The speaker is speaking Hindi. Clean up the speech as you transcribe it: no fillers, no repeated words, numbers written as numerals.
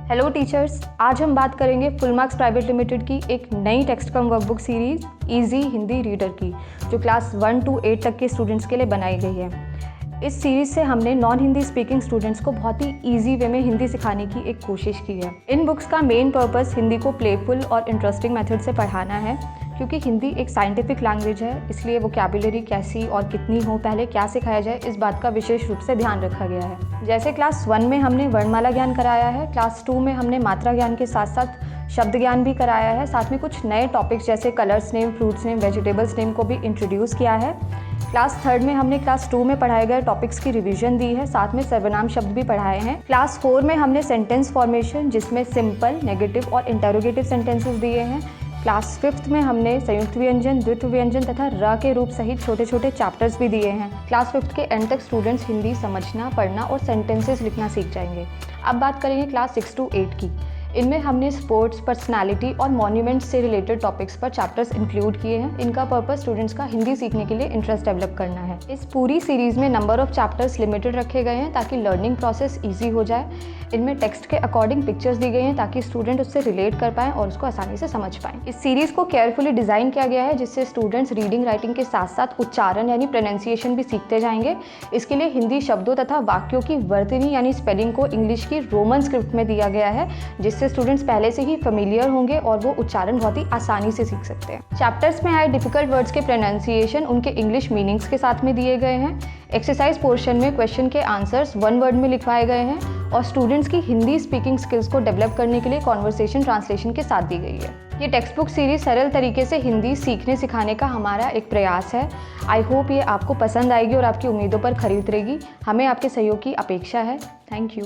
हेलो टीचर्स, आज हम बात करेंगे फुल मार्क्स प्राइवेट लिमिटेड की एक नई text cum workbook series easy Hindi reader की, जो क्लास 1 to 8 तक के स्टूडेंट्स के लिए बनाई गई है। इस सीरीज़ से हमने नॉन हिंदी स्पीकिंग स्टूडेंट्स को बहुत ही ईजी वे में हिंदी सिखाने की एक कोशिश की है। इन बुक्स का मेन पर्पस हिंदी को प्लेफुल और इंटरेस्टिंग मेथड से पढ़ाना है, क्योंकि हिंदी एक साइंटिफिक लैंग्वेज है, इसलिए वोकैबुलरी कैसी और कितनी हो, पहले क्या सिखाया जाए, इस बात का विशेष रूप से ध्यान रखा गया है। जैसे क्लास 1 में हमने वर्णमाला ज्ञान कराया है, क्लास 2 में हमने मात्रा ज्ञान के साथ साथ शब्द ज्ञान भी कराया है, साथ में कुछ नए टॉपिक्स जैसे colours name, fruits name, vegetables name को भी इंट्रोड्यूस किया है। क्लास 3 में हमने क्लास 2 में पढ़ाए गए टॉपिक्स की रिवीजन दी है, साथ में सर्वनाम शब्द भी पढ़ाए हैं। क्लास 4 में हमने सेंटेंस फॉर्मेशन, जिसमें सिंपल, नेगेटिव और इंटरोगेटिव सेंटेंसेस दिए हैं। क्लास 5th में हमने संयुक्त व्यंजन, द्वित्व व्यंजन तथा र के रूप सहित छोटे छोटे चैप्टर्स भी दिए हैं। क्लास 5th के एंड तक स्टूडेंट्स हिंदी समझना, पढ़ना और सेंटेंसेस लिखना सीख जाएंगे। अब बात करेंगे क्लास 6 to 8 की। इनमें हमने स्पोर्ट्स, पर्सनालिटी और मॉन्यूमेंट्स से रिलेटेड टॉपिक्स पर चैप्टर्स इंक्लूड किए हैं। इनका पर्पस स्टूडेंट्स का हिंदी सीखने के लिए इंटरेस्ट डेवलप करना है। इस पूरी सीरीज़ में नंबर ऑफ चैप्टर्स लिमिटेड रखे गए हैं ताकि लर्निंग प्रोसेस ईजी हो जाए। इनमें टेक्स्ट के अकॉर्डिंग पिक्चर्स दी गई हैं ताकि स्टूडेंट उससे रिलेट कर पाएँ और उसको आसानी से समझ पाएँ। इस सीरीज़ को केयरफुली डिज़ाइन किया गया है, जिससे स्टूडेंट्स रीडिंग राइटिंग के साथ साथ उच्चारण यानी प्रोनाउंसिएशन भी सीखते जाएंगे। इसके लिए हिंदी शब्दों तथा वाक्यों की वर्तनी यानी स्पेलिंग को इंग्लिश की रोमन स्क्रिप्ट में दिया गया है, जिससे स्टूडेंट्स पहले से ही फेमिलियर होंगे और वो उच्चारण बहुत ही आसानी से सीख सकते हैं। चैप्टर्स में आए डिफिकल्ट वर्ड्स के प्रोनाउंसिएशन उनके इंग्लिश मीनिंग्स के साथ में दिए गए हैं। एक्सरसाइज पोर्शन में क्वेश्चन के आंसर्स 1 वर्ड में लिखवाए गए हैं और स्टूडेंट्स की हिंदी स्पीकिंग स्किल्स को डेवलप करने के लिए कॉन्वर्सेशन ट्रांसलेशन के साथ दी गई है। ये टेक्स्ट बुक सीरीज सरल तरीके से हिंदी सीखने सिखाने का हमारा एक प्रयास है। आई होप ये आपको पसंद आएगी और आपकी उम्मीदों पर खरी उतरेगी। हमें आपके सहयोग की अपेक्षा है। Thank you.